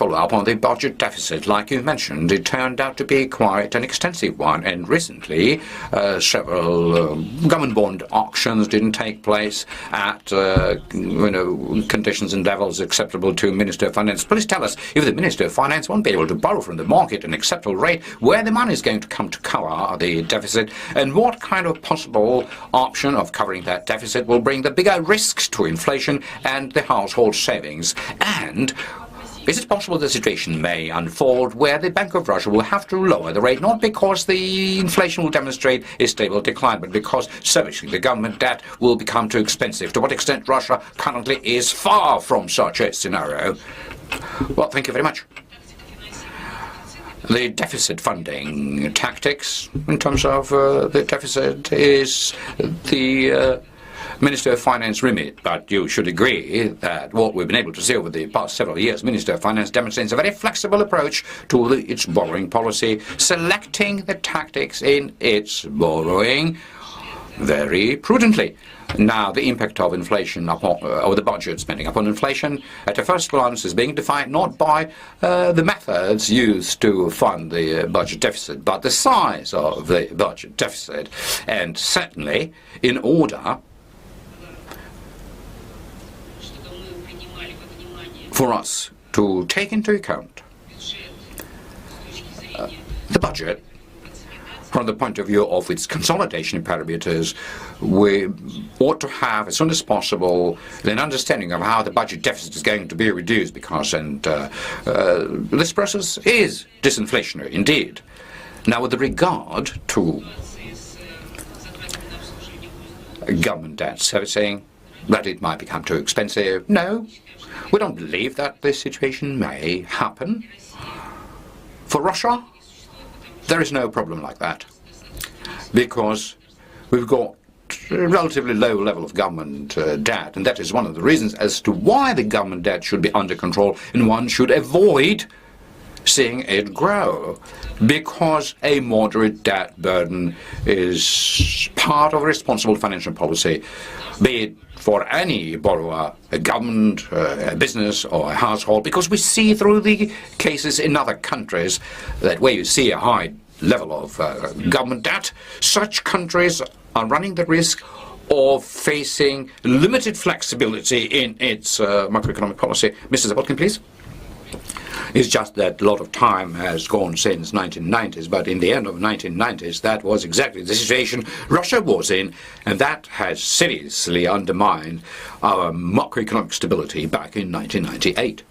follow up on the budget deficit. Like you mentioned, it turned out to be quite an extensive one, and recently several government bond auctions didn't take place at conditions and levels acceptable to Minister of Finance. Please tell us, if the Minister of Finance won't be able to borrow from the market at an acceptable rate, where the money is going to come to cover the deficit, and what kind of possible option of covering that deficit will bring the bigger risks to inflation and the household savings. And is it possible the situation may unfold where the Bank of Russia will have to lower the rate, not because the inflation will demonstrate a stable decline, but because servicing the government debt will become too expensive? To what extent Russia currently is far from such a scenario? Well, thank you very much. The deficit funding tactics in terms of the deficit is the Minister of Finance remit, but you should agree that what we've been able to see over the past several years, Minister of Finance demonstrates a very flexible approach to its borrowing policy, selecting the tactics in its borrowing very prudently. Now, the impact of inflation upon, or the budget spending upon inflation, at a first glance, is being defined not by the methods used to fund the budget deficit, but the size of the budget deficit. And certainly, in order for us to take into account the budget from the point of view of its consolidation parameters, we ought to have, as soon as possible, an understanding of how the budget deficit is going to be reduced, because this process is disinflationary indeed. Now, with regard to government debt servicing, that it might become too expensive, no, we don't believe that this situation may happen. For Russia, there is no problem like that, because we've got a relatively low level of government debt, and that is one of the reasons as to why the government debt should be under control, and one should avoid seeing it grow, because a moderate debt burden is part of a responsible financial policy, be it for any borrower, a government, a business, or a household, because we see through the cases in other countries that where you see a high level of government debt, such countries are running the risk of facing limited flexibility in its macroeconomic policy. Mr. Zabotkin, please. It's just that a lot of time has gone since 1990s, but in the end of 1990s, that was exactly the situation Russia was in, and that has seriously undermined our macroeconomic stability back in 1998.